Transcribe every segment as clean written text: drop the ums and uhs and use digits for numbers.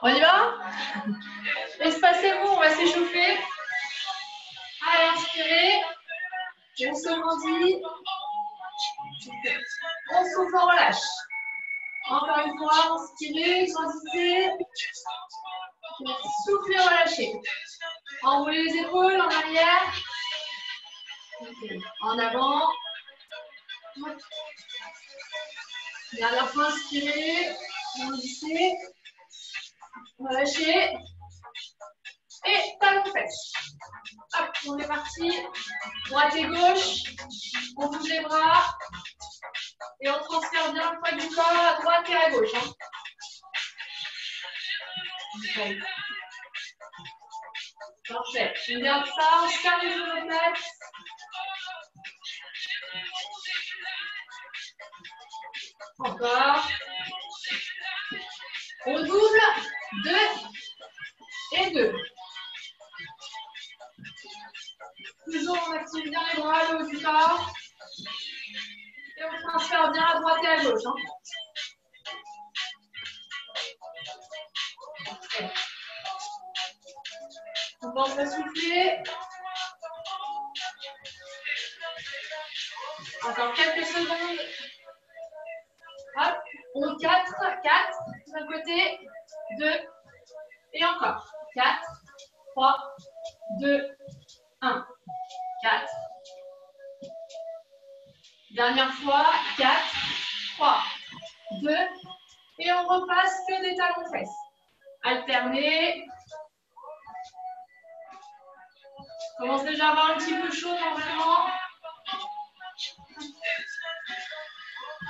On y va? Espacez-vous, on va s'échauffer. Allez, inspirez. On se grandit. On souffle, on relâche. Encore une fois, inspirez, grandissez. Soufflez, relâchez. Enroulez les épaules en arrière. En avant. Dernière fois, inspirez. Grandissez. Relâchez. Et talon pêche. Hop, on est parti. Droite et gauche. On bouge les bras. Et on transfère bien le poids du corps à droite et à gauche. Hein. Okay. Parfait. On garde ça. On se ferme les omoplates. Encore. On double. 2 et 2. Toujours on active bien les bras, le haut du corps. Et on transfère bien à droite et à gauche. Hein. Okay. On pense à souffler. Encore quelques secondes. Hop, on 4, d'un côté, 2, et encore. 4, 3, 2, 1. 4. Dernière fois, 4, 3, 2, et on repasse que des talons-fesses. Alternez. Commence déjà à avoir un petit peu chaud normalement.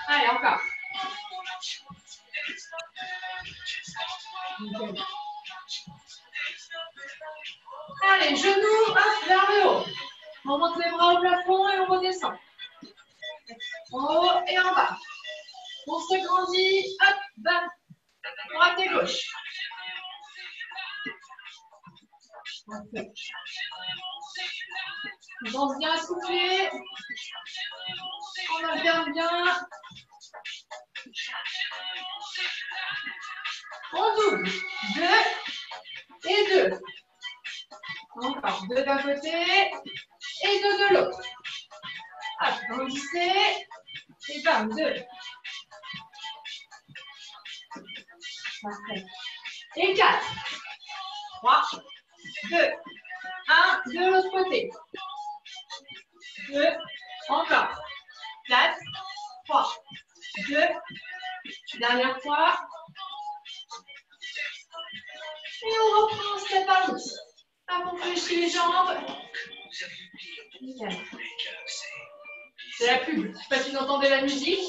Allez, encore. Okay. Allez, genoux, hop, vers le haut. On monte les bras au plafond et on redescend. En haut et en bas. On se grandit, hop, bas. Droite et gauche. Okay. On pense bien à souffler. On alterne bien. On double. 2 et 2. Encore 2 d'un côté et 2 de l'autre. Hop, grandissez. Et bam, 2. Parfait. Et 4. 3, 2, 1, de l'autre côté. 2, encore. 4, 3, 2, dernière fois. Et on reprend cette balance. Hop, on fléchit les jambes. Nickel. C'est la pub. Je ne sais pas si vous entendez la musique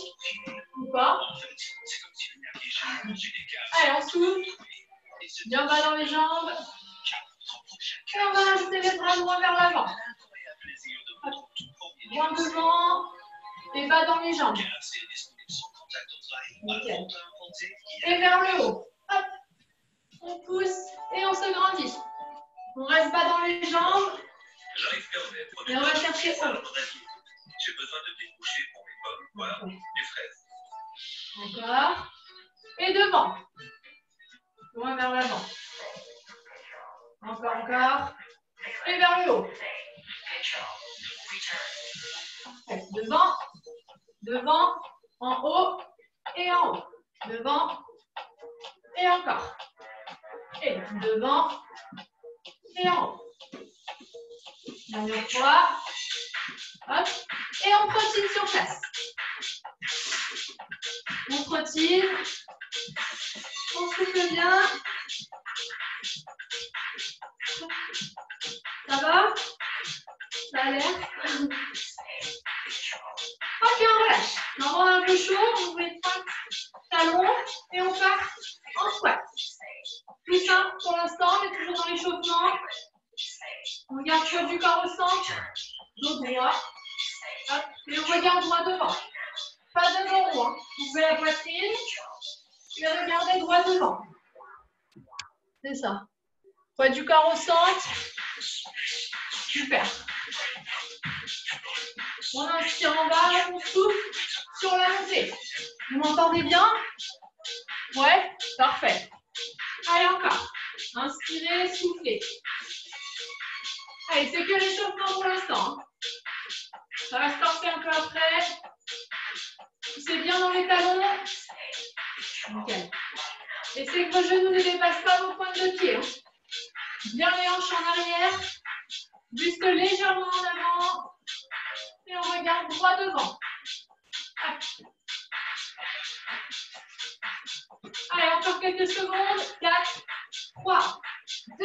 ou pas. Allez, on souffle. Bien bas dans les jambes. Et on va rajouter les bras droits vers l'avant. Droit devant et bas dans les jambes. Nickel. Et vers le haut. Hop. On pousse et on se grandit. On reste bas dans les jambes. Et on va chercher haut. J'ai besoin de déboucher pour mes pommes, voire des fraises. Encore. Et devant. Loin vers l'avant. Encore. Et vers le haut. Devant. Devant. En haut. Et en haut. Devant. Et encore. Et devant. Et en haut. Dernière fois. Hop. Et on trottine sur place. On trottine. On souffle bien. Ça va? Ça a l'air? Ok, on relâche. On va un peu chaud. On met 5 talons et on part en squat. Tout simple pour l'instant, mais toujours dans l'échauffement. On garde le poids du corps au centre. Dos droit. Hop. Et on regarde droit devant. Pas de dos rond. Hein. Vous ouvrez la poitrine. Et regardez droit devant. C'est ça. Poids du corps au centre. Super. On inspire en bas, on souffle sur la montée. Vous m'entendez bien? Ouais, parfait. Allez, encore. Inspirez, soufflez. Allez, c'est que l'échauffement pour l'instant. Ça va se corser un peu après. Poussez bien dans les talons. Nickel. Essayez que vos genoux ne dépassent pas vos pointes de pied. Bien les hanches en arrière. Buste légèrement en avant. Et on regarde droit devant. Allez, encore quelques secondes. 4, 3, 2,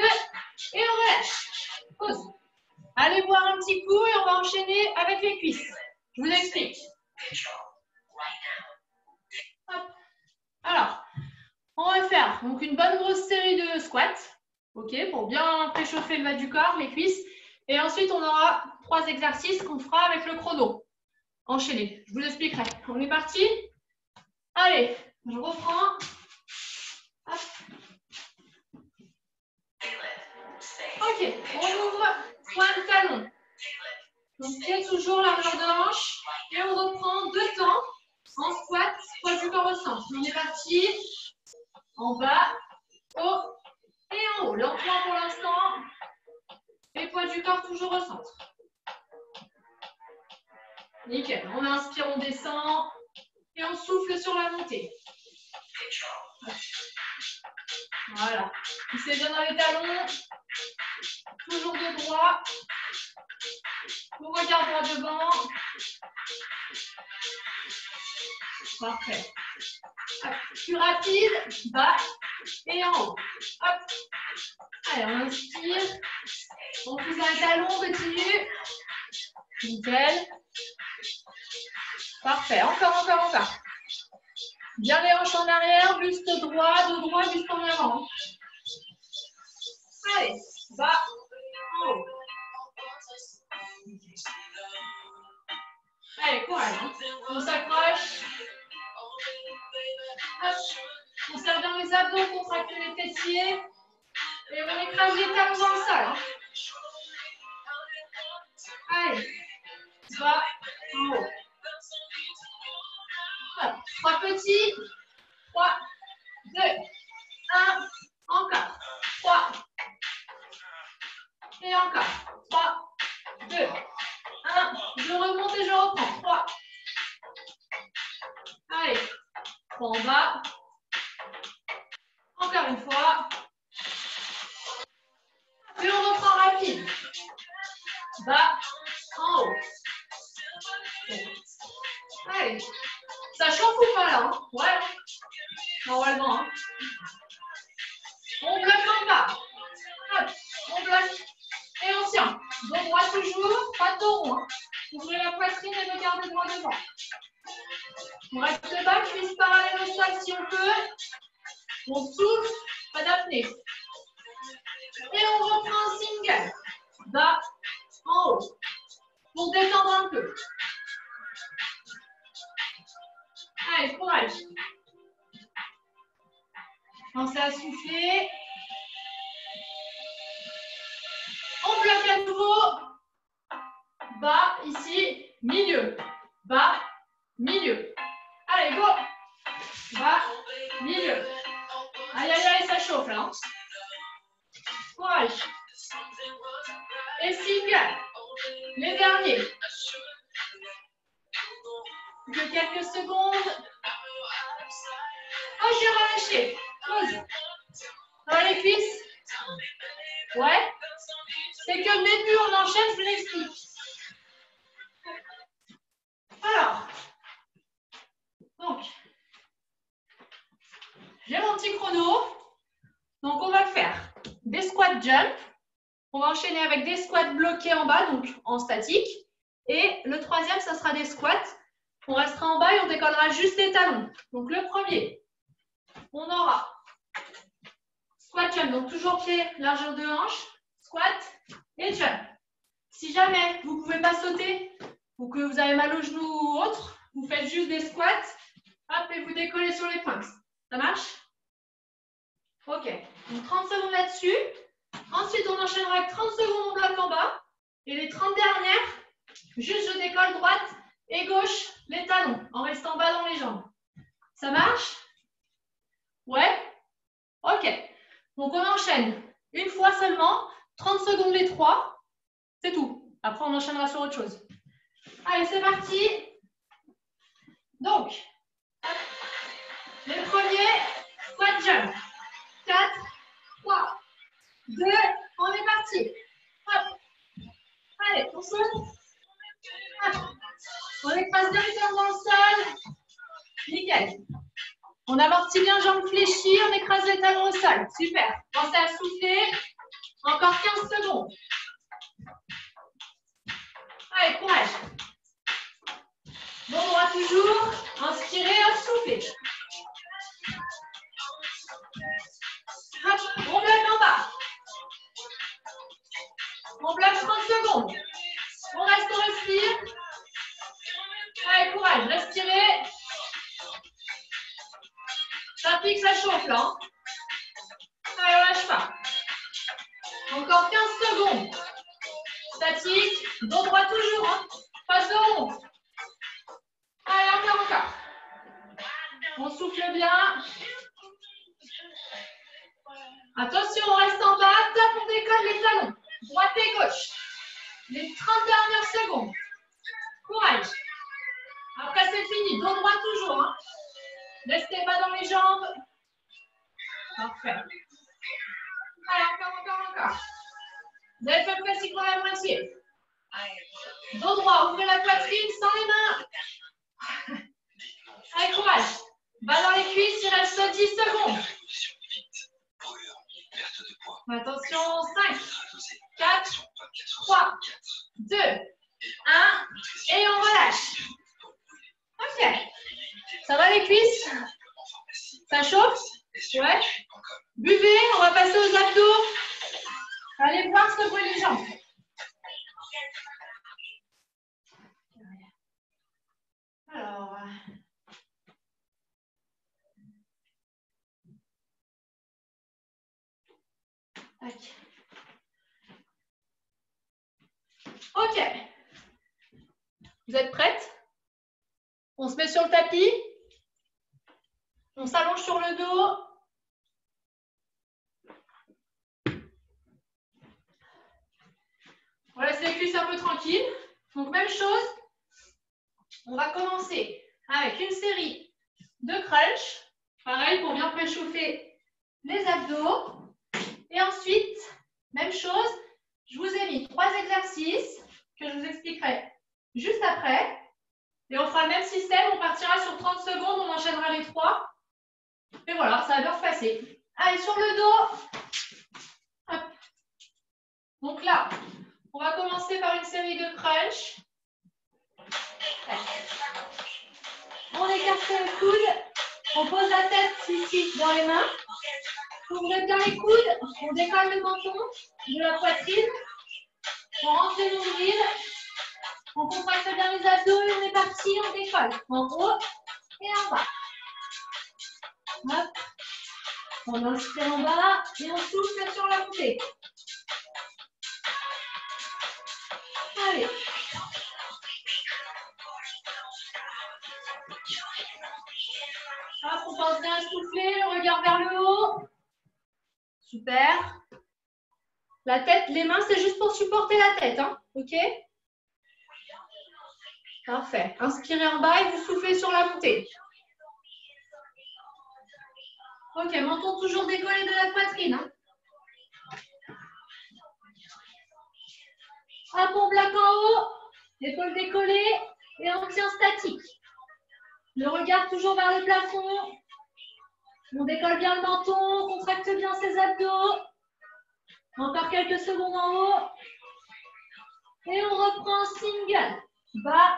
et on relâche. Pause. Allez boire un petit coup et on va enchaîner avec les cuisses. Je vous explique. Hop. Alors, on va faire donc une bonne grosse série de squats, ok, pour bien préchauffer le bas du corps, les cuisses. Et ensuite, on aura 3 exercices qu'on fera avec le chrono. Enchaînez, je vous expliquerai. On est parti? Allez, je reprends. Hop. Ok, on ouvre point de talon. Donc, pied toujours largeur de hanche. Et on reprend 2 temps en squat, poids du corps au centre. On est parti. En bas, haut et en haut. Lentement pour l'instant. Et poids du corps toujours au centre. Nickel. On inspire, on descend. Et on souffle sur la montée. Voilà. Poussez bien dans les talons. Toujours de droit. On regarde droit devant. Parfait. Hop. Plus rapide. Bas et en haut. Hop. Allez, on inspire. On pousse dans les talons, on continue. Nickel. Parfait. Encore. Bien les hanches en arrière, buste droit, dos droit, buste en avant. Allez, bas, en haut. Allez, courage. On s'accroche. On serre bien les abdos, contracte les fessiers. Et on écrase les talons dans le sol. Allez, bas, en haut. 3 petits. 3, 2, 1. Encore. 3. Et encore. 3, 2, 1. Je remonte et je reprends. 3. Allez. 3 en bas. Encore une fois. Et on reprend rapide. Bas, en haut. Allez. Ça chauffe ou pas là? Ouais. Normalement. Hein. On bloque en bas. Hop. On bloque. Et on tient. Dos droit toujours. Pas de dos rond. Hein. Ouvrez la poitrine et regardez droit devant. On reste bas, cuisse parallèle au sol si on peut. On souffle. Pas d'apnée. Et on reprend un single. Bas, en haut. Pour détendre un peu. Allez, courage. Pensez à souffler. On bloque à nouveau. Bas, ici, milieu. Bas, milieu. Allez, go. Bas, milieu. Aïe, aïe, aïe, ça chauffe là. Hein. Courage. Et single. Les derniers. De quelques secondes. Ok, relâchez. Pause. Dans les cuisses. Ouais. C'est que le début, on enchaîne, je vous l'explique. Alors. Donc. J'ai mon petit chrono. Donc, on va faire des squats jump. On va enchaîner avec des squats bloqués en bas, donc en statique. Et le troisième, ça sera des squats. On restera en bas et on décollera juste les talons. Donc, le premier, on aura squat jump. Donc, toujours pied, largeur de hanche, squat et jump. Si jamais vous ne pouvez pas sauter ou que vous avez mal aux genoux ou autre, vous faites juste des squats. Hop, et vous décollez sur les pointes. Ça marche? Ok. Donc, 30 secondes là-dessus. Ensuite, on enchaînera avec 30 secondes en bloc en bas. Et les 30 dernières, juste je décolle droite et gauche les talons en restant bas dans les jambes. Ça marche? Ouais? Ok. Donc, on enchaîne une fois seulement, 30 secondes les 3. C'est tout. Après, on enchaînera sur autre chose. Allez, c'est parti. Donc, le premier, squat jump. 4, 3, 2, on est parti. Hop. Allez, on saute. Hop. On écrase bien les talons dans le sol. Nickel. On amortit bien jambes fléchies, on écrase les talons au sol. Super. Pensez à souffler. Encore 15 secondes. Allez, courage. Bon droit toujours. Inspirez, hop, soufflez. Hop, on bloque en bas. On bloque 30 secondes. On reste, on respire. Allez, courage, respirez. Ça pique, ça chauffe là. Hein. Allez, on lâche pas. Encore 15 secondes. Statique, dos droit toujours. Hein. Face au rond. Allez, encore. On souffle bien. Attention, on reste en bas. Top, on décolle les talons. Droite et gauche. Les 30 dernières secondes. Courage. Après, c'est fini. Dos droit toujours. Hein. Restez bas dans les jambes. Parfait. Allez, encore. Vous avez fait pratiquement la moitié. Dos droit, ouvrez la poitrine sans les mains. Allez, courage. Bas dans les cuisses, il reste 10 secondes. Attention, 5, 4, 3, 2, 1. Et on relâche. Ok. Ça va les cuisses? Ça chauffe? Ouais. Buvez, on va passer aux abdos. Allez voir secouer les jambes. Alors. Ok. Vous êtes prêtes? On se met sur le tapis. On s'allonge sur le dos. On laisse les cuisses un peu tranquilles. Donc, même chose. On va commencer avec une série de crunch. Pareil pour bien préchauffer les abdos. Et ensuite, même chose. Je vous ai mis 3 exercices que je vous expliquerai juste après. Et on fera le même système. On partira sur 30 secondes. On enchaînera les 3. Et voilà, ça va bien se passer. Allez, sur le dos. Hop. Donc là, on va commencer par une série de crunch. On écarte le coude. On pose la tête ici dans les mains. Ouvrez bien les coudes. On décolle le menton de la poitrine. On rentre les nombrils. On contracte bien les abdos et on est parti. On décolle en haut et en bas. Hop. On inspire en bas et on souffle sur la montée. Allez. Hop, on pense bien à souffler, le regard vers le haut. Super. La tête, les mains, c'est juste pour supporter la tête, hein. Ok? Parfait. Inspirez en bas et vous soufflez sur la montée. Ok, menton toujours décollé de la poitrine. Hein. Hop, on bloque en haut, épaules décollées et on tient statique. Le regard toujours vers le plafond. On décolle bien le menton, on contracte bien ses abdos. Encore quelques secondes en haut. Et on reprend en single. Bas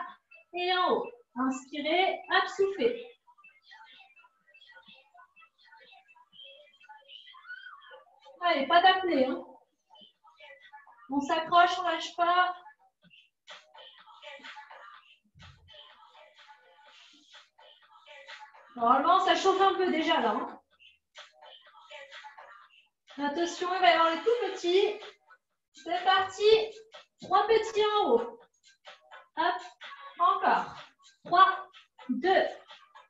et en haut. Inspirez, hop, soufflez. Allez, pas d'apnée. Hein. On s'accroche, on ne lâche pas. Normalement, ça chauffe un peu déjà là. Hein. Attention, il va y avoir les tout petits. C'est parti. 3 petits en haut. Hop, encore. 3, 2,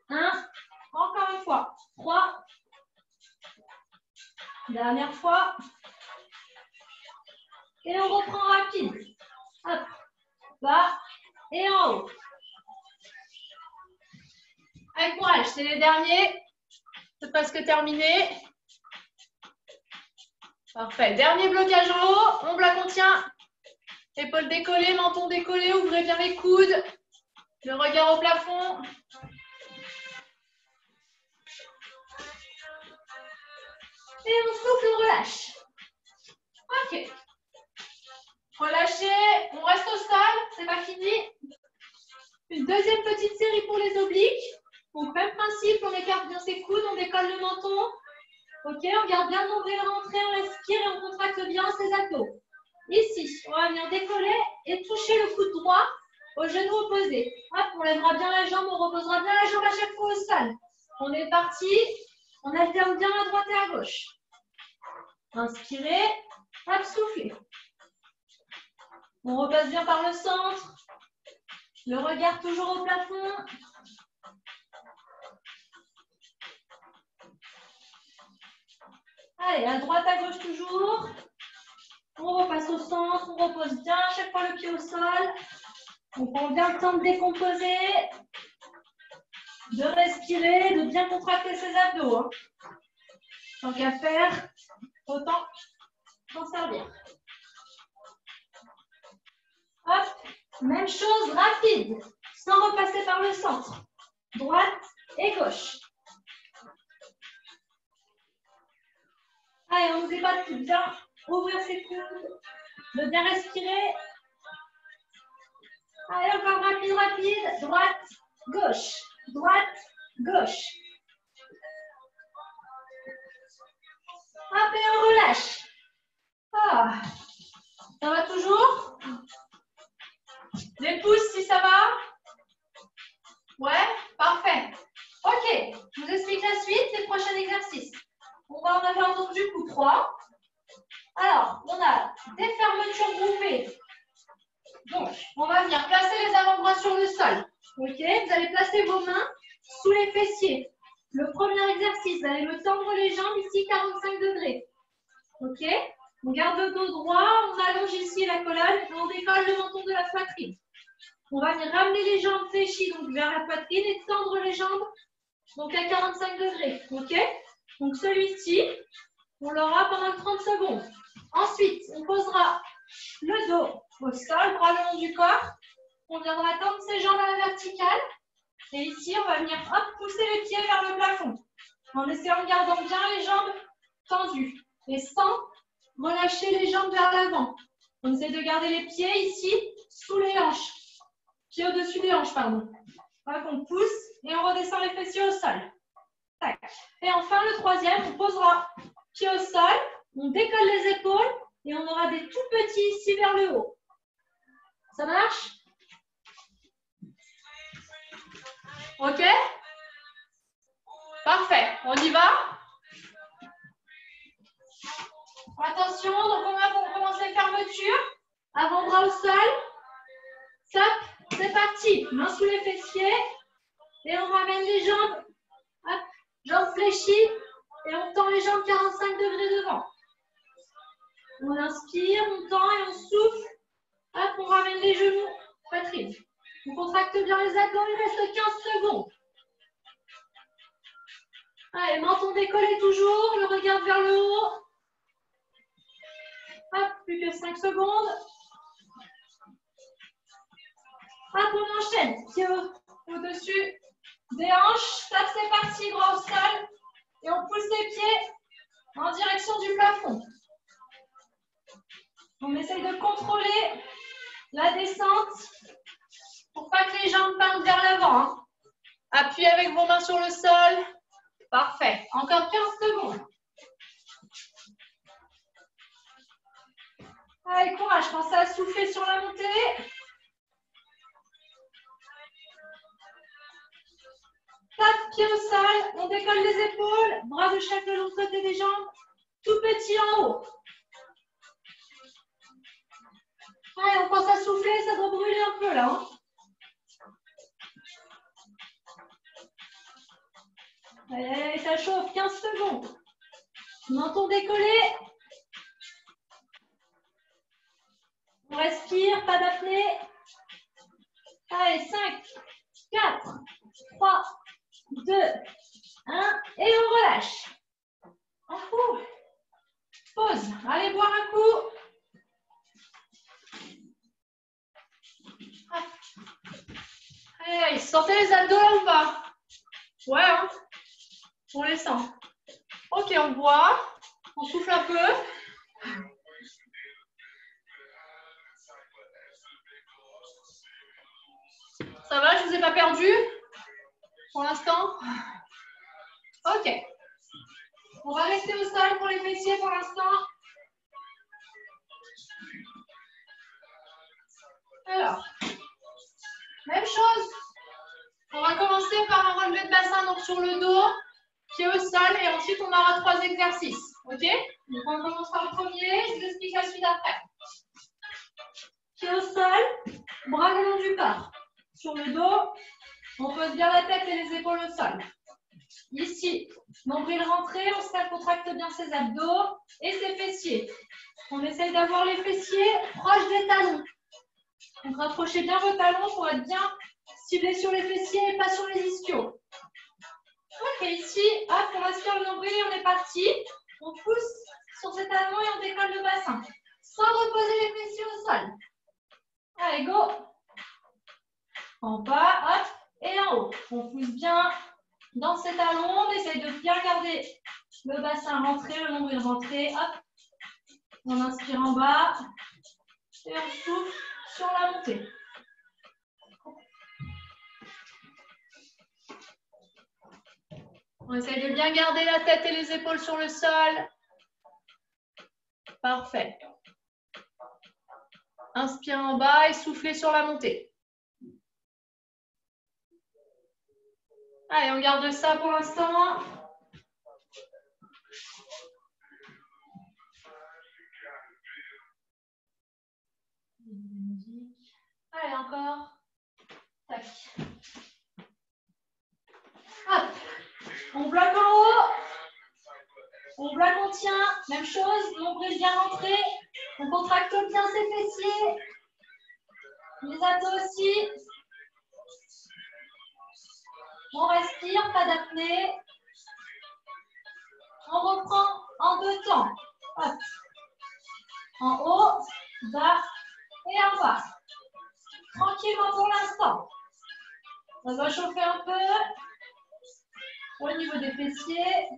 1. Encore une fois. 3, Dernière fois. Et on reprend rapide. Hop, bas et en haut. Avec courage, c'est les derniers. C'est presque terminé. Parfait. Dernier blocage en haut. On la contient. Épaules décollées, menton décollé. Ouvrez bien les coudes. Le regard au plafond. Et on souffle, on relâche. Ok. Relâchez. On reste au sol. C'est pas fini. Une deuxième petite série pour les obliques. Donc, même principe, on écarte bien ses coudes, on décolle le menton. Ok, on garde bien le nombril rentré, on respire et on contracte bien ses abdos. Ici, on va venir décoller et toucher le coude droit au genou opposé. Hop, on lèvera bien la jambe, on reposera bien la jambe à chaque fois au sol. On est parti, on alterne bien à droite et à gauche. Inspirez, hop, soufflez. On repasse bien par le centre. Le regard toujours au plafond. Allez, à droite, à gauche toujours. On repasse au centre, on repose bien à chaque fois le pied au sol. On prend bien le temps de décomposer, de respirer, de bien contracter ses abdos. Hein. Tant qu'à faire, autant s'en servir. Hop, même chose, rapide, sans repasser par le centre. Droite et gauche. Allez, on ne sait pas bien ouvrir ses coudes, de bien respirer. Allez, encore rapide, rapide. Droite, gauche. Droite, gauche. Hop, et on relâche. Ah. Ça va toujours? Les pouces, si ça va? Ouais, parfait. Ok, je vous explique la suite des prochains exercices. On va en avoir donc du coup 3. Alors, on a des fermetures groupées. Donc, on va venir placer les avant-bras sur le sol. Ok, vous allez placer vos mains sous les fessiers. Le premier exercice, vous allez me tendre les jambes ici, 45 degrés. Ok, on garde le dos droit, on allonge ici la colonne et on décolle le menton de la poitrine. On va venir ramener les jambes fléchies donc vers la poitrine et tendre les jambes donc à 45 degrés. Ok, donc celui-ci, on l'aura pendant 30 secondes. Ensuite, on posera le dos au sol, bras le long du corps. On viendra tendre ses jambes à la verticale. Et ici, on va venir hop, pousser les pieds vers le plafond. En essayant de garder bien les jambes tendues. Et sans relâcher les jambes vers l'avant. On essaie de garder les pieds ici, sous les hanches. Pieds au-dessus des hanches, pardon. Hop, on pousse et on redescend les fessiers au sol. Tac. Et enfin, le troisième, on posera pied au sol. On décolle les épaules. Et on aura des tout petits ici vers le haut. Ça marche? Ok? Parfait. On y va? Attention, donc on commence les fermetures. Avant-bras au sol. Stop. C'est parti. Main sous les fessiers. Et on ramène les jambes. Hop. Jambes fléchies. Et on tend les jambes 45 degrés devant. On inspire, on tend et on souffle. Hop, on ramène les genoux, poitrine. On contracte bien les abdos, il reste 15 secondes. Allez, menton décollé toujours, le regard vers le haut. Hop, plus que 5 secondes. Hop, on enchaîne. Pied au-dessus des hanches. Hop, c'est parti, bras au sol. Et on pousse les pieds en direction du plafond. On essaye de contrôler la descente pour pas que les jambes partent vers l'avant. Hein. Appuyez avec vos mains sur le sol. Parfait. Encore 15 secondes. Allez, courage. Pensez à souffler sur la montée. Tape, pied au sol. On décolle les épaules. Bras de chaque de l'autre côté des jambes. Tout petit en haut. Allez, on pense à souffler. Ça doit brûler un peu là. Hein. Allez, ça chauffe. 15 secondes. Menton décollé. On respire, pas d'apnée. Allez, 5, 4, 3, 2, 1. Et on relâche. On fout. Pause. Allez boire un coup. Allez, sortez les abdos là ou pas? Ouais, hein? On les sent. Ok, on boit. On souffle un peu. Ça va, je vous ai pas perdu pour l'instant? Ok. On va rester au sol pour les fessiers pour l'instant. Alors, même chose. On va commencer par un relevé de bassin donc sur le dos, pied au sol, et ensuite on aura 3 exercices. Ok? Donc on commence par le premier, je vous explique la suite après. Pied au sol, bras le long du corps. Sur le dos, on pose bien la tête et les épaules au sol. Ici, nombril rentré, on se contracte bien ses abdos et ses fessiers. On essaye d'avoir les fessiers proches des talons. Donc rapprochez bien vos talons pour être bien ciblés sur les fessiers et pas sur les ischios. Ok, ici, hop, on inspire le nombril et on est parti. On pousse sur ses talons et on décolle le bassin. Sans reposer les fessiers au sol. Allez, go. En bas, hop, et en haut. On pousse bien dans ses talons. On essaye de bien garder le bassin rentré, le nombril rentré. Hop. On inspire en bas. Et on souffle sur la montée. On essaye de bien garder la tête et les épaules sur le sol. Parfait. Inspire en bas et soufflez sur la montée. Allez, on garde ça pour l'instant. Allez, encore. Tac. Hop. On bloque en haut. On bloque, on tient. Même chose. Nombril bien rentré. On contracte bien ses fessiers. Les abdos aussi. On respire, pas d'apnée. On reprend en 2 temps. Hop. En haut, bas et en bas. Tranquillement pour l'instant. On va chauffer un peu au niveau des fessiers.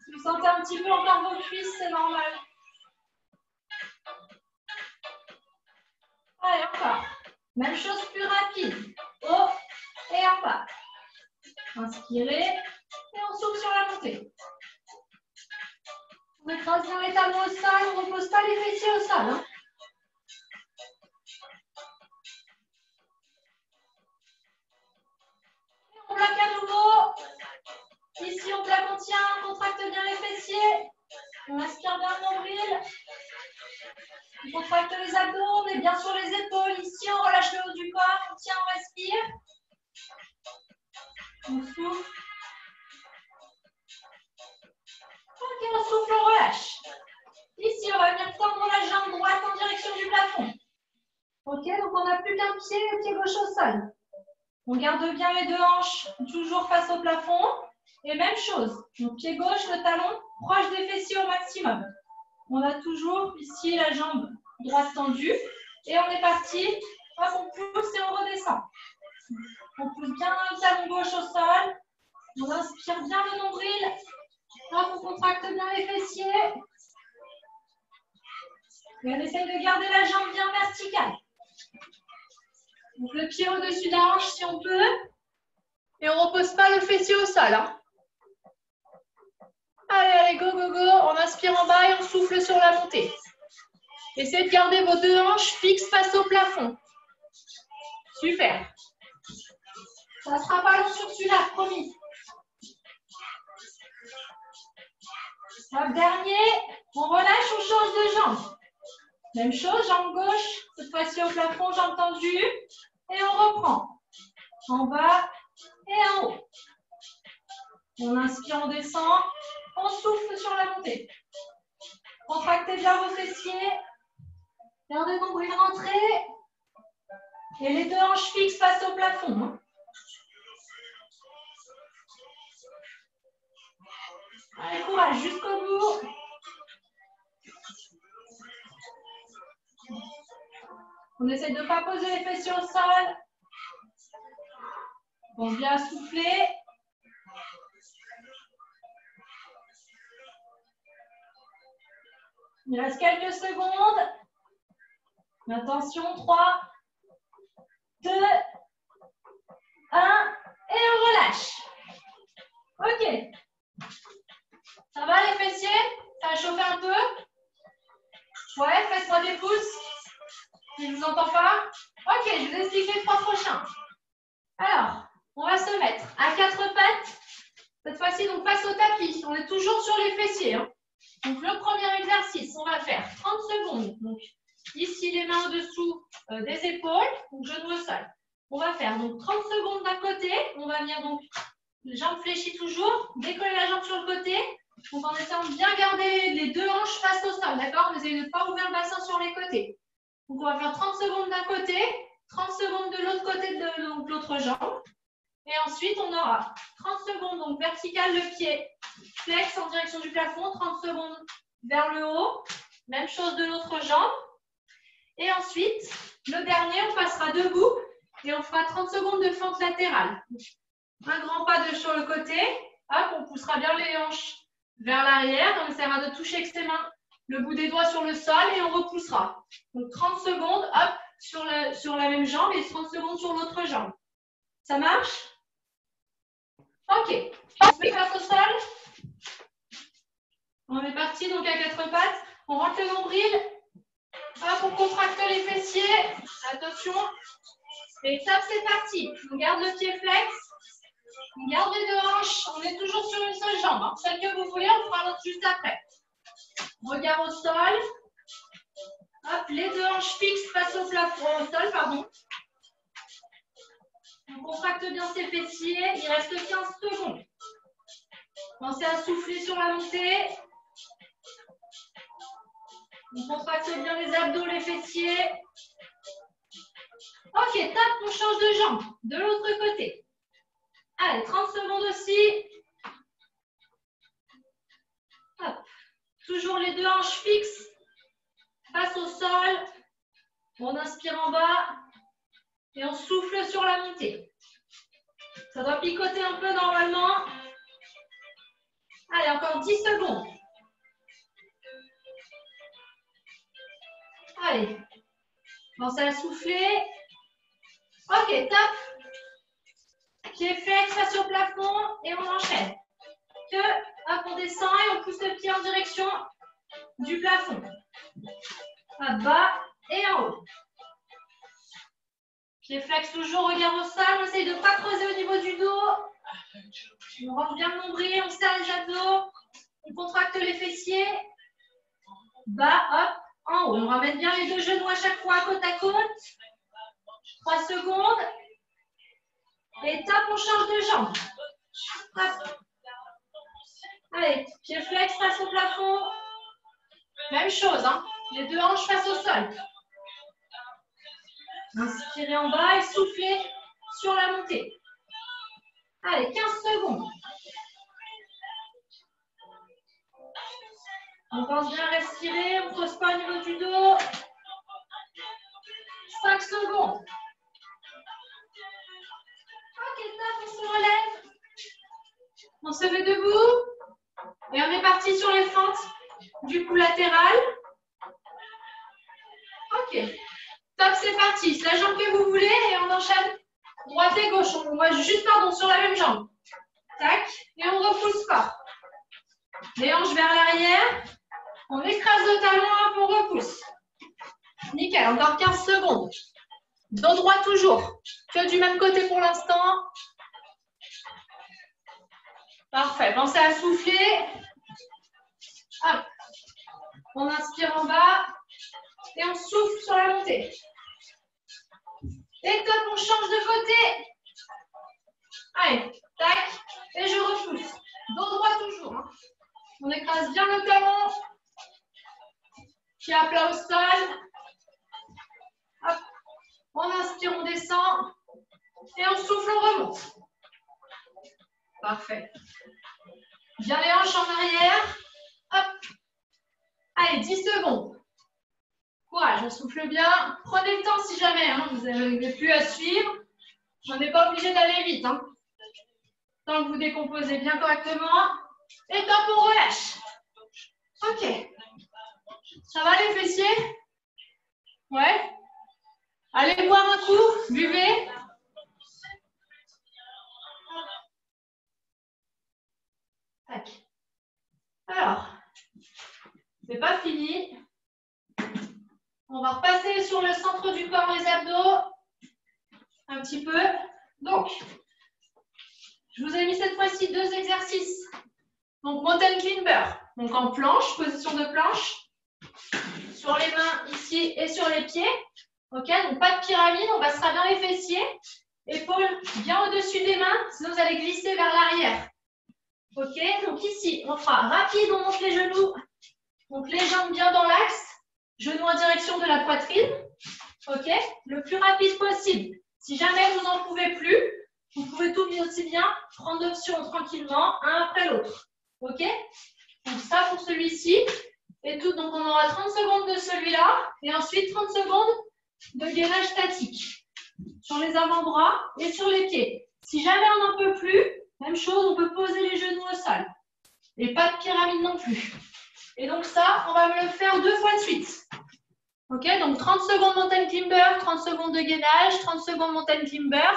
Si vous sentez un petit peu encore vos cuisses, c'est normal. Allez, encore. Même chose, plus rapide. Haut et en bas. Inspirez et on souffle sur la montée. On écrase bien les talons au sol, on ne repose pas les fessiers au sol. Hein. On plaque à nouveau. Ici, on plaque, on tient, on contracte bien les fessiers. On inspire bien le nombril. On contracte les abdos, on est bien sur les épaules. Ici, on relâche le haut du corps. On tient, on respire. On souffle. Ok, on souffle, on relâche. Ici, on va venir tendre la jambe droite en direction du plafond. Ok, donc on n'a plus qu'un pied, le pied gauche au sol. On garde bien les 2 hanches toujours face au plafond. Et même chose, donc pied gauche, le talon proche des fessiers au maximum. On a toujours ici la jambe droite tendue. Et on est parti. Hop, on pousse et on redescend. On pousse bien le talon gauche au sol. On inspire bien le nombril. Hop, on contracte bien les fessiers. Et on essaye de garder la jambe bien verticale. Donc le pied au-dessus de la hanche si on peut. Et on ne repose pas le fessier au sol. Hein. Allez, go, go, go. On inspire en bas et on souffle sur la montée. Essayez de garder vos 2 hanches fixes face au plafond. Super. Ça ne sera pas long sur celui-là, promis. Hop, dernier. On relâche, on change de jambe. Même chose, jambe gauche. Cette fois-ci au plafond, jambe tendue. Et on reprend. En bas et en haut. On inspire, on descend. On souffle sur la montée. Contractez bien vos fessiers. Gardez le nombril rentré. Et les deux hanches fixes face au plafond. Hein. Allez, courage jusqu'au bout. On essaie de ne pas poser les fessiers au sol. On bien souffler. Il reste quelques secondes. Attention, 3, 2, 1. Et on relâche. Ok. Ça va les fessiers? Ça a chauffé un peu? Ouais, faites-moi des pouces. Si je ne vous entends pas. Ok, je vous explique les 3 prochains. Alors, on va se mettre à 4 pattes. Cette fois-ci, donc face au tapis. On est toujours sur les fessiers. Hein. Donc, le premier exercice, on va faire 30 secondes. Donc, ici, les mains au-dessous des épaules, donc genoux au sol. On va faire donc 30 secondes d'un côté. On va venir donc, les jambes fléchies toujours, décoller la jambe sur le côté. Donc, en essayant de bien garder les deux hanches face au sol, d'accord? Vous essayez de ne pas ouvrir le bassin sur les côtés. Donc, on va faire 30 secondes d'un côté, 30 secondes de l'autre côté de l'autre jambe. Et ensuite, on aura 30 secondes, donc vertical, le pied flex en direction du plafond, 30 secondes vers le haut. Même chose de l'autre jambe. Et ensuite, le dernier, on passera debout et on fera 30 secondes de fente latérale. Un grand pas sur le côté. Hop, on poussera bien les hanches vers l'arrière. On essaiera de toucher avec ses mains le bout des doigts sur le sol et on repoussera. Donc 30 secondes, hop, sur la même jambe et 30 secondes sur l'autre jambe. Ça marche? Ok. On se met face au sol. On est parti donc à 4 pattes. On rentre le nombril. Hop, on contracte les fessiers. Attention. Et top, c'est parti. On garde le pied flex. On garde les deux hanches. On est toujours sur une seule jambe. Hein. Celle que vous voulez, on fera l'autre juste après. Regard au sol. Hop, les deux hanches fixes face au plafond, au sol, pardon. On contracte bien ses fessiers. Il reste 15 secondes. Pensez à souffler sur la montée. On contracte bien les abdos, les fessiers. Ok, tape, on change de jambe. De l'autre côté. Allez, 30 secondes aussi. Hop. Toujours les deux hanches fixes. Face au sol. On inspire en bas. Et on souffle sur la montée. Ça doit picoter un peu normalement. Allez, encore 10 secondes. Allez. Pensez à souffler. Ok, top. Pied flex face au plafond et on enchaîne. Hop, on descend et on pousse le pied en direction du plafond. À bas et en haut. Pied flex toujours, regard au sol. On essaye de ne pas creuser au niveau du dos. On rentre bien le nombril, on serre les abdos. On contracte les fessiers. Bas, hop, en haut. On ramène bien les deux genoux à chaque fois côte à côte. 3 secondes. Et top, on change de jambe. Hop. Allez, pied flex face au plafond. Même chose, hein. Les deux hanches face au sol. Inspirez en bas et soufflez sur la montée. Allez, 15 secondes. On pense bien respirer, on ne pose pas au niveau du dos. 5 secondes. Ok, top, on se relève. On se met debout. Et on est parti sur les fentes du cou latéral. Ok. Top, c'est parti. C'est la jambe que vous voulez et on enchaîne droite et gauche. On va juste, sur la même jambe. Tac. Et on repousse fort. Les hanches vers l'arrière. On écrase le talon, hop, on repousse. Nickel, encore 15 secondes. Dos droit toujours. Que du même côté pour l'instant. Parfait. Pensez à souffler. Hop. On inspire en bas. Et on souffle sur la montée. Et top, on change de côté. Allez, tac, et je repousse. Dos droit toujours. Hein. On écrase bien le talon. Pied à plat au sol. Hop. On inspire, on descend. Et on souffle, on remonte. Parfait. Bien les hanches en arrière. Hop. Allez, 10 secondes. Courage, on souffle bien. Prenez le temps si jamais, hein, vous n'avez plus à suivre. On n'est pas obligé d'aller vite. Hein. Tant que vous décomposez bien correctement. Et top, on relâche. Ok. Ça va les fessiers? Ouais. Allez boire un coup, buvez. Tac. Alors, c'est pas fini. On va repasser sur le centre du corps, les abdos. Un petit peu. Donc, je vous ai mis cette fois-ci 2 exercices. Donc, mountain climber. Donc, en planche, position de planche. Sur les mains ici et sur les pieds. Ok, donc pas de pyramide, on passera bien les fessiers. Épaules bien au-dessus des mains, sinon vous allez glisser vers l'arrière. Ok, donc ici, on fera rapide, on monte les genoux. Donc les jambes bien dans l'axe. Genoux en direction de la poitrine. Ok, le plus rapide possible. Si jamais vous n'en pouvez plus, vous pouvez tout aussi bien prendre l'option tranquillement, un après l'autre. Ok, donc ça pour celui-ci. Et tout, donc on aura 30 secondes de celui-là. Et ensuite 30 secondes de gainage statique sur les avant-bras et sur les pieds. Si jamais on n'en peut plus, même chose, on peut poser les genoux au sol. Et pas de pyramide non plus. Et donc ça, on va me le faire 2 fois de suite. Ok, donc 30 secondes mountain climber, 30 secondes de gainage, 30 secondes mountain climber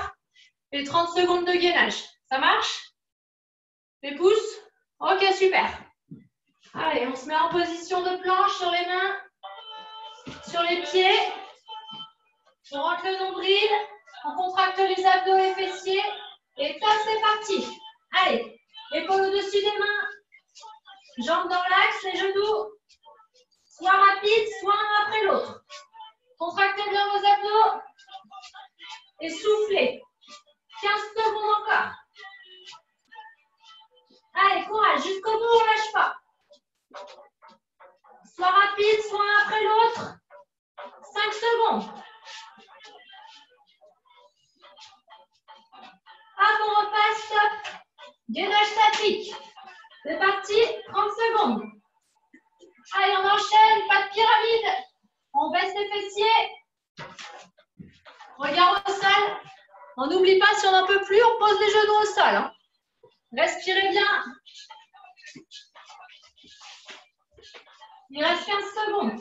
et 30 secondes de gainage. Ça marche? Les pouces? Ok, super. Allez, on se met en position de planche sur les mains, sur les pieds. On rentre le nombril, on contracte les abdos, les fessiers. Et top, c'est parti. Allez, épaules au-dessus des mains. Jambes dans l'axe, les genoux. Soit rapide, soit un après l'autre. Contractez bien vos abdos. Et soufflez. 15 secondes encore. Allez, courage, jusqu'au bout, on ne lâche pas. Soit rapide, soit un après l'autre. 5 secondes. Hop, on repasse, stop. Gainage statique. C'est parti, 30 secondes. Allez, on enchaîne, pas de pyramide. On baisse les fessiers. Regard au sol. On n'oublie pas, si on n'en peut plus, on pose les genoux au sol. Hein. Respirez bien. Il reste 15 secondes.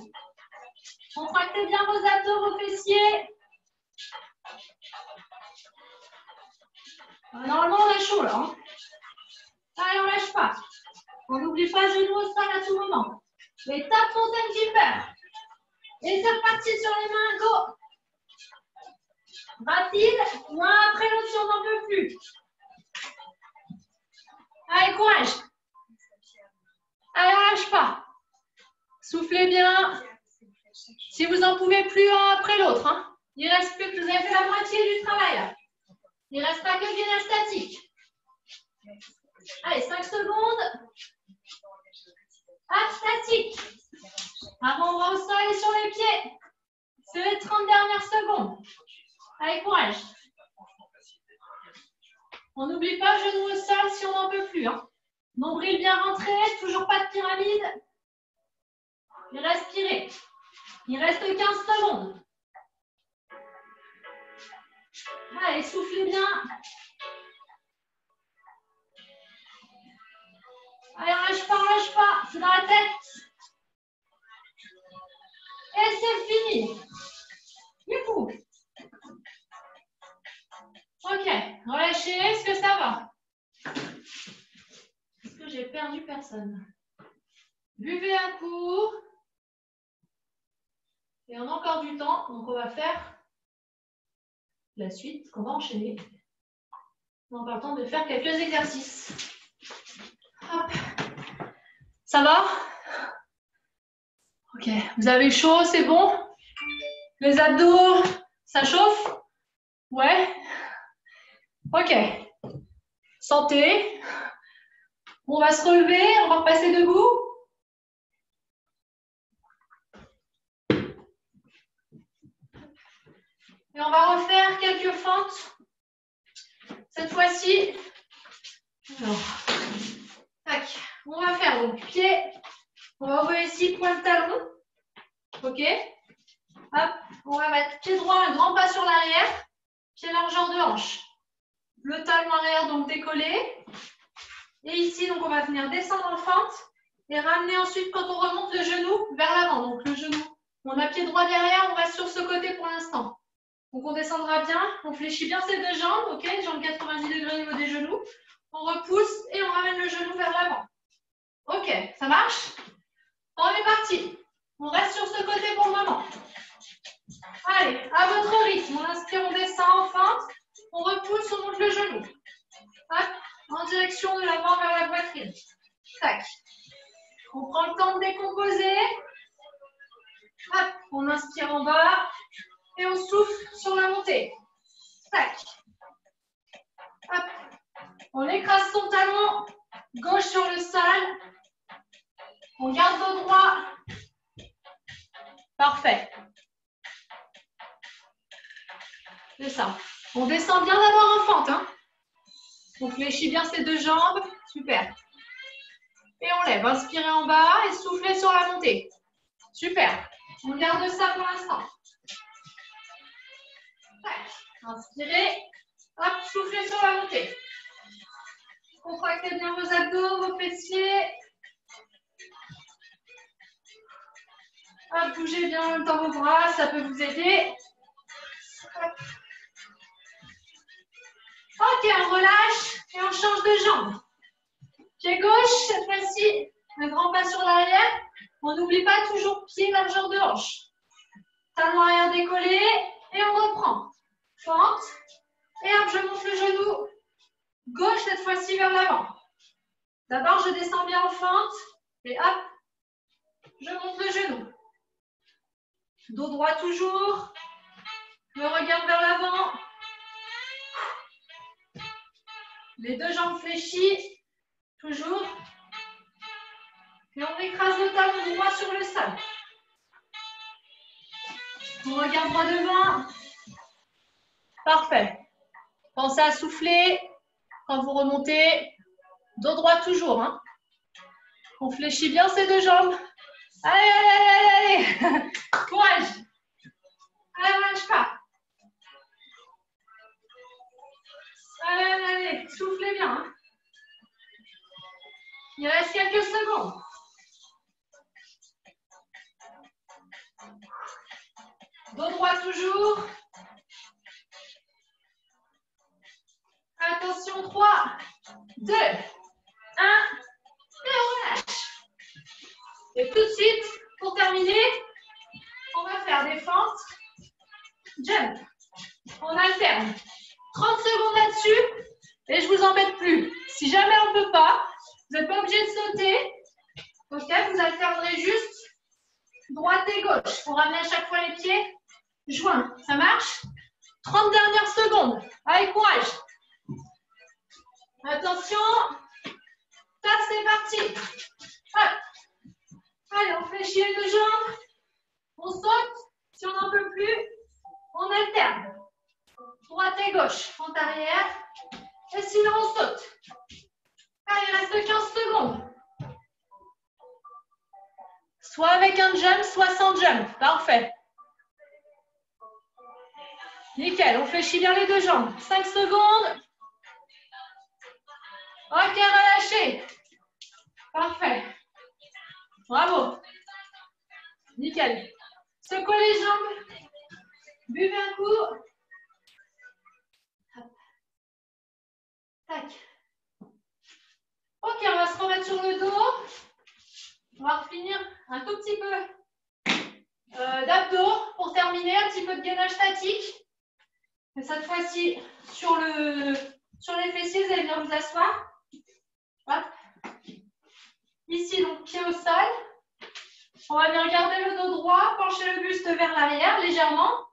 Contractez bien vos abdos, vos fessiers. Normalement, on est chaud là. Hein. Allez, on ne lâche pas. On n'oublie pas genoux au sol à tout moment. Les tapes mountain climber. Et c'est reparti sur les mains, go. Rapide, ou un après l'autre si on n'en peut plus. Allez, courage. Allez, on ne lâche pas. Soufflez bien. Si vous n'en pouvez plus un après l'autre. Hein. Il reste plus que vous avez fait la moitié du travail là. Il ne reste pas que le gainage statique. Allez, 5 secondes. Hop, statique. Avant-bras au sol et sur les pieds. C'est les 30 dernières secondes. Allez, courage. On n'oublie pas genou au sol si on n'en peut plus. Hein. Nombril bien rentré, toujours pas de pyramide. Et respirez. Il reste 15 secondes. Allez, soufflez bien. Allez, lâche pas, c'est dans la tête. Et c'est fini. Youhou. Ok, relâchez, est-ce que ça va? Est-ce que j'ai perdu personne? Buvez un coup. Et on a encore du temps, donc on va faire la suite qu'on va enchaîner. On a encore le temps de faire quelques exercices. Hop. Ça va? Ok, vous avez chaud, c'est bon? Les abdos, ça chauffe? Ouais? Ok. Santé. On va se relever, on va repasser debout. Et on va refaire quelques fentes. Cette fois-ci, tac. On va faire donc pied. On va ouvrir ici, point de talon. OK. Hop, on va mettre pied droit, un grand pas sur l'arrière. Pied largeur de hanche. Le talon arrière donc décollé. Et ici, donc on va venir descendre en fente et ramener ensuite quand on remonte le genou vers l'avant. Donc le genou, on a pied droit derrière, on reste sur ce côté pour l'instant. Donc on descendra bien, on fléchit bien ces deux jambes, ok, jambes 90 degrés au niveau des genoux. On repousse et on ramène le genou vers l'avant. Ok, ça marche? On est parti. On reste sur ce côté pour le moment. Allez, à votre rythme, on inspire, on descend en fente, on repousse, on monte le genou. Hop, en direction de l'avant vers la poitrine. Tac. On prend le temps de décomposer. Hop, on inspire en bas et on souffle sur la montée. Tac. Hop. On écrase son talon gauche sur le sol. On garde dos droit. Parfait. C'est ça. On descend bien d'abord en fente. Hein. On fléchit bien ces deux jambes. Super. Et on lève. Inspirez en bas et soufflez sur la montée. Super. On garde ça pour l'instant. Inspirez. Hop, soufflez sur la montée. Contractez bien vos abdos, vos fessiers. Hop, bougez bien en même temps vos bras, ça peut vous aider. Hop. Ok, on relâche et on change de jambe. Pied gauche, cette fois-ci, un grand pas sur l'arrière. On n'oublie pas toujours pied largeur de hanche. Talon arrière décollé et on reprend. Fente. Et hop, je monte le genou. Gauche cette fois-ci vers l'avant. D'abord, je descends bien en fente. Et hop, je monte le genou. Dos droit toujours. Je regarde vers l'avant. Les deux jambes fléchies. Toujours. Et on écrase le talon droit sur le sol. On regarde droit devant. Parfait. Pensez à souffler quand vous remontez. Dos droit toujours. Hein. On fléchit bien ces deux jambes. Allez, allez, allez, allez. Courage. Allez, ne lâche pas. Allez, allez, allez. Soufflez bien. Hein. Il reste quelques secondes. Dos droit toujours. Attention, 3, 2, 1. Et on relâche. Et tout de suite, pour terminer, on va faire des fentes. Jump. On alterne. 30 secondes là-dessus. Et je ne vous embête plus. Si jamais on ne peut pas, vous n'êtes pas obligé de sauter. Ok, vous alternerez juste droite et gauche. Pour ramener à chaque fois les pieds joints. Ça marche? 30 dernières secondes. Allez, courage. Attention. Tac, c'est parti. Hop. Allez, on fléchit les deux jambes. On saute. Si on n'en peut plus, on alterne. Droite et gauche. Fente arrière. Et sinon, on saute. Allez, il reste 15 secondes. Soit avec un jump, soit sans jump. Parfait. Nickel, on fléchit bien les deux jambes. 5 secondes. Ok, relâchez. Parfait. Bravo. Nickel. Secouez les jambes. Buvez un coup. Tac. Ok, on va se remettre sur le dos. On va refinir un tout petit peu d'abdos pour terminer. Un petit peu de gainage statique. Et cette fois-ci, sur les fessiers, vous allez venir vous asseoir. Hop. Ici, donc, pied au sol. On va bien garder le dos droit, pencher le buste vers l'arrière légèrement.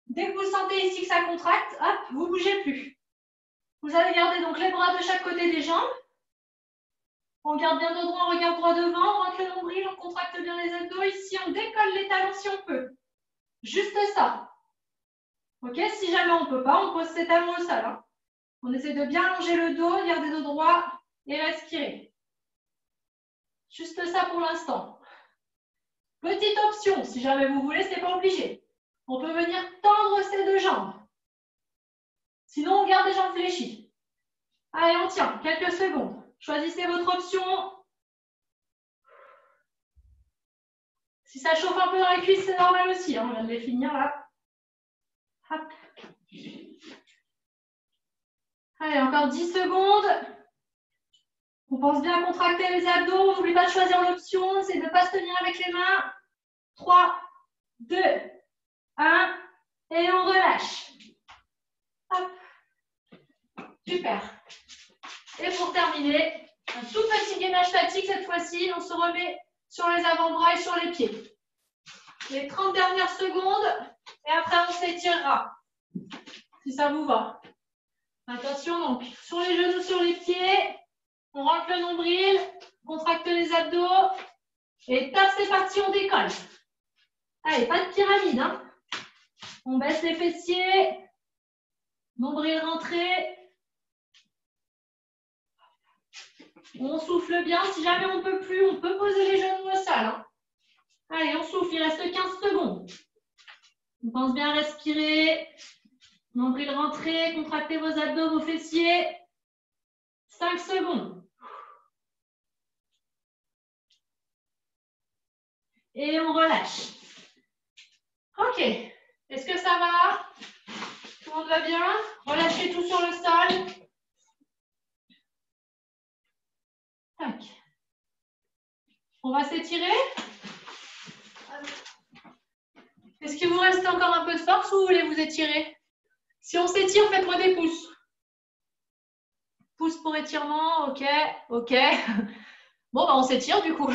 Dès que vous sentez ici que ça contracte, hop, vous ne bougez plus. Vous allez garder donc les bras de chaque côté des jambes. On garde bien dos droit, on regarde droit devant, on rentre le nombril, on contracte bien les abdos. Ici, on décolle les talons si on peut. Juste ça. Ok, si jamais on ne peut pas, on pose ses talons au sol. Hein. On essaie de bien allonger le dos, garder dos droit et respirer. Juste ça pour l'instant. Petite option, si jamais vous voulez, ce n'est pas obligé. On peut venir tendre ces deux jambes. Sinon, on garde les jambes fléchies. Allez, on tient quelques secondes. Choisissez votre option. Si ça chauffe un peu dans les cuisses, c'est normal aussi. Hein. On vient de les finir là. Hop. Allez, encore 10 secondes. On pense bien à contracter les abdos. N'oublie pas de choisir l'option. C'est de ne pas se tenir avec les mains. 3, 2, 1. Et on relâche. Hop. Super. Et pour terminer, un tout petit gainage statique cette fois-ci. On se remet sur les avant-bras et sur les pieds. Les 30 dernières secondes. Et après, on s'étirera. Si ça vous va. Attention, donc, sur les genoux, sur les pieds. On rentre le nombril. Contracte les abdos. Et tape, c'est parti, on décolle. Allez, pas de pyramide. Hein. On baisse les fessiers. Nombril rentré. On souffle bien. Si jamais on ne peut plus, on peut poser les genoux au sol. Hein. Allez, on souffle. Il reste 15 secondes. On pense bien à respirer. Nombril rentré. Contractez vos abdos, vos fessiers. 5 secondes. Et on relâche. Ok. Est-ce que ça va? Tout le monde va bien? Relâchez tout sur le sol. Tac. On va s'étirer. Est-ce qu'il vous reste encore un peu de force ou vous voulez vous étirer? Si on s'étire, faites-moi des pouces. Pouces pour étirement, ok, ok. Bon, bah on s'étire du coup.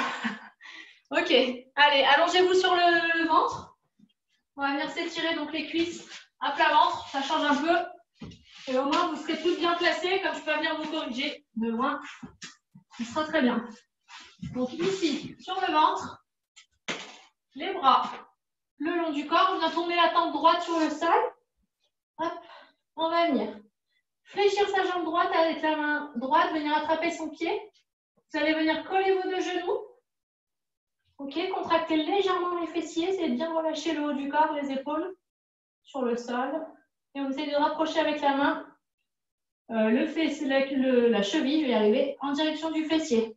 Ok, allez, allongez-vous sur le ventre. On va venir s'étirer donc les cuisses à plat ventre, ça change un peu. Et au moins, vous serez toutes bien placées, comme je peux venir vous corriger de loin. Ce sera très bien. Donc ici, sur le ventre, les bras le long du corps. On vient tourner la tempe droite sur le sol. Hop, on va venir fléchir sa jambe droite avec la main droite, venir attraper son pied. Vous allez venir coller vos deux genoux. Ok, contractez légèrement les fessiers, c'est bien relâcher le haut du corps, les épaules sur le sol. Et on essaie de rapprocher avec la main la cheville, je vais y arriver, en direction du fessier.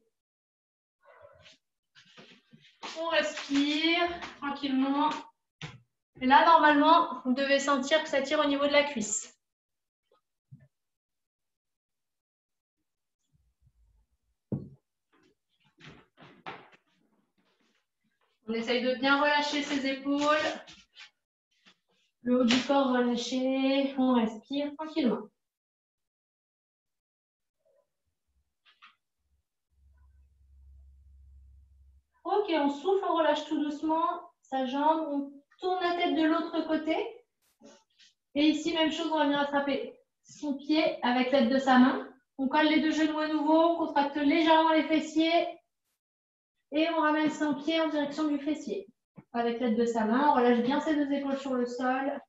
On respire tranquillement. Et là, normalement, vous devez sentir que ça tire au niveau de la cuisse. On essaye de bien relâcher ses épaules. Le haut du corps relâché. On respire tranquillement. Ok, on souffle, on relâche tout doucement sa jambe. On tourne la tête de l'autre côté. Et ici, même chose, on va venir attraper son pied avec l'aide de sa main. On colle les deux genoux à nouveau. On contracte légèrement les fessiers. Et on ramène son pied en direction du fessier. Avec l'aide de sa main, on relâche bien ses deux épaules sur le sol.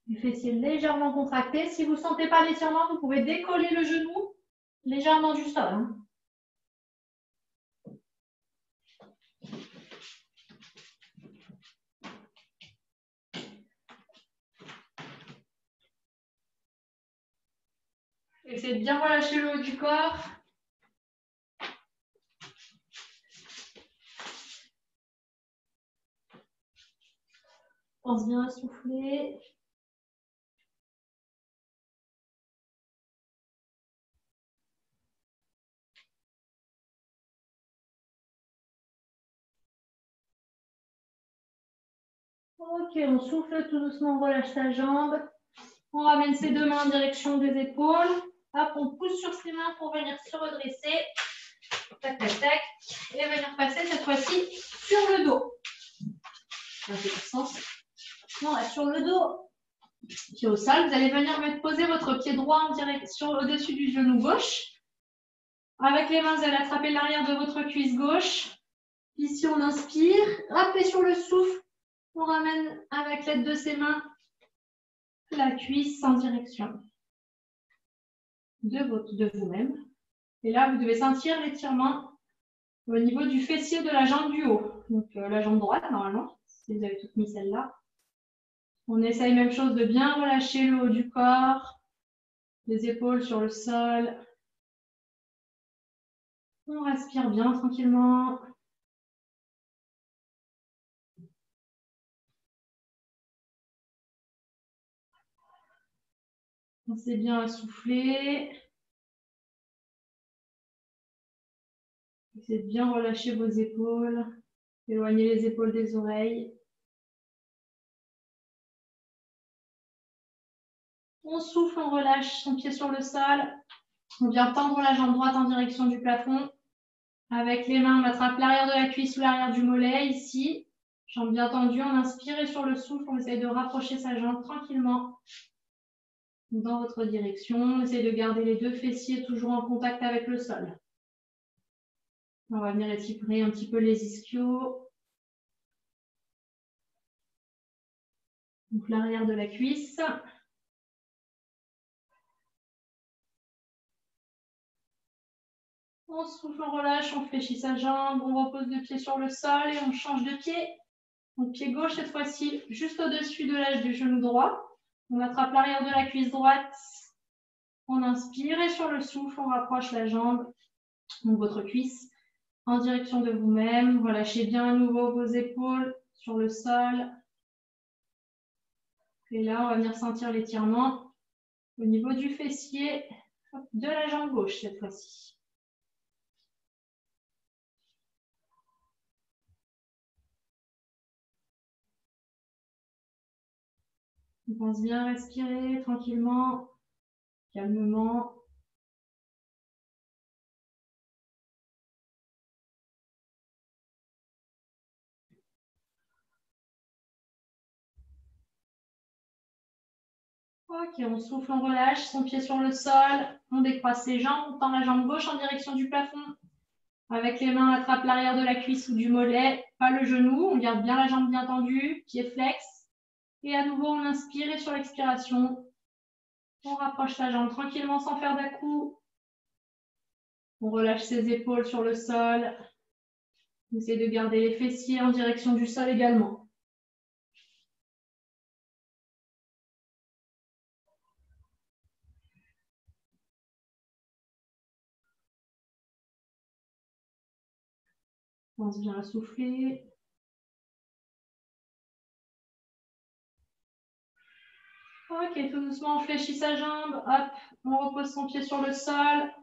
Le fessier légèrement contracté. Si vous ne sentez pas l'étirement, vous pouvez décoller le genou légèrement du sol. Hein. Essayez de bien relâcher le haut du corps. Pense bien à souffler. Ok, on souffle tout doucement, on relâche sa jambe. On ramène ses deux mains en direction des épaules. Hop, on pousse sur ses mains pour venir se redresser. Tac, tac, tac. Et venir passer cette fois-ci sur le dos. Dans ce sens. On reste sur le dos, pied au sol. Vous allez venir poser votre pied droit en direction au-dessus du genou gauche. Avec les mains, vous allez attraper l'arrière de votre cuisse gauche. Ici, on inspire. Rappelez sur le souffle. On ramène avec l'aide de ses mains la cuisse en direction de vous-même. Et là, vous devez sentir l'étirement au niveau du fessier de la jambe du haut. Donc, la jambe droite, normalement, si vous avez toutes mis celle-là. On essaye même chose de bien relâcher le haut du corps, les épaules sur le sol. On respire bien tranquillement. Pensez bien à souffler. Essayez de bien relâcher vos épaules. Éloignez les épaules des oreilles. On souffle, on relâche son pied sur le sol. On vient tendre la jambe droite en direction du plafond. Avec les mains, on attrape l'arrière de la cuisse ou l'arrière du mollet, ici. Jambe bien tendue, on inspire et sur le souffle, on essaye de rapprocher sa jambe tranquillement dans votre direction. On essaye de garder les deux fessiers toujours en contact avec le sol. On va venir étirer un petit peu les ischios. Donc l'arrière de la cuisse. On souffle, on relâche, on fléchit sa jambe, on repose le pied sur le sol et on change de pied. Donc pied gauche cette fois-ci, juste au-dessus de l'âge du genou droit. On attrape l'arrière de la cuisse droite. On inspire et sur le souffle, on rapproche la jambe, donc votre cuisse, en direction de vous-même. Relâchez bien à nouveau vos épaules sur le sol. Et là, on va venir sentir l'étirement au niveau du fessier de la jambe gauche cette fois-ci. On pense bien respirer tranquillement, calmement. Ok, on souffle, on relâche, son pied sur le sol, on décroise ses jambes, on tend la jambe gauche en direction du plafond. Avec les mains, on attrape l'arrière de la cuisse ou du mollet, pas le genou, on garde bien la jambe bien tendue, pied flex. Et à nouveau, on inspire et sur l'expiration, on rapproche la jambe tranquillement sans faire d'à-coups. On relâche ses épaules sur le sol. On essaie de garder les fessiers en direction du sol également. On pense bien à souffler. Ok, tout doucement, on fléchit sa jambe. Hop, on repose son pied sur le sol.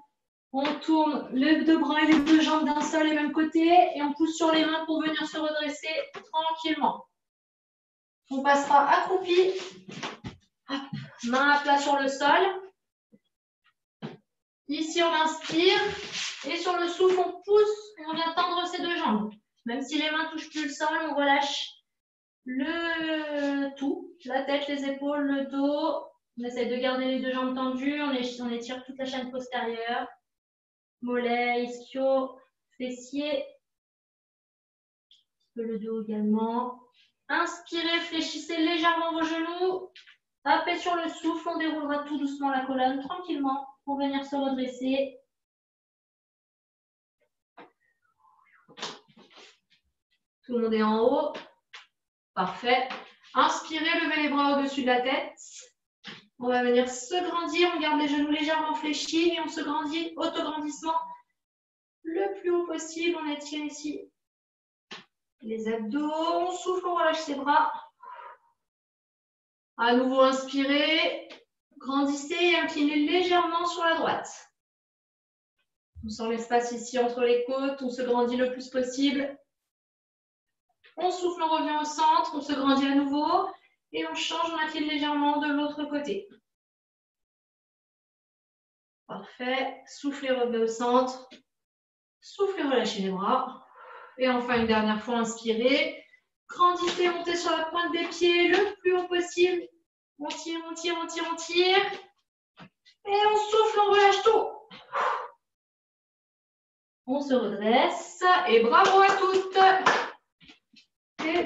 On tourne les deux bras et les deux jambes d'un seul et même côté. Et on pousse sur les mains pour venir se redresser tranquillement. On passera accroupi. Hop, main à plat sur le sol. Ici, on inspire. Et sur le souffle, on pousse et on vient tendre ses deux jambes. Même si les mains ne touchent plus le sol, on relâche le tout. La tête, les épaules, le dos. On essaie de garder les deux jambes tendues. On étire toute la chaîne postérieure. Mollet, ischio, fessier. Le dos également. Inspirez, fléchissez légèrement vos genoux. Appuyez sur le souffle. On déroulera tout doucement la colonne tranquillement pour venir se redresser. Tout le monde est en haut. Parfait. Inspirez, levez les bras au-dessus de la tête. On va venir se grandir. On garde les genoux légèrement fléchis et on se grandit, autograndissement le plus haut possible. On étire ici les abdos. On souffle, on relâche ses bras. À nouveau, inspirez. Grandissez et inclinez légèrement sur la droite. On sent l'espace ici entre les côtes. On se grandit le plus possible. On souffle, on revient au centre, on se grandit à nouveau et on change, on incline légèrement de l'autre côté. Parfait. Soufflez, revenez au centre. Soufflez, relâchez les bras. Et enfin, une dernière fois, inspirez. Grandissez, montez sur la pointe des pieds le plus haut possible. On tire, on tire, on tire, on tire. Et on souffle, on relâche tout. On se redresse et bravo à toutes.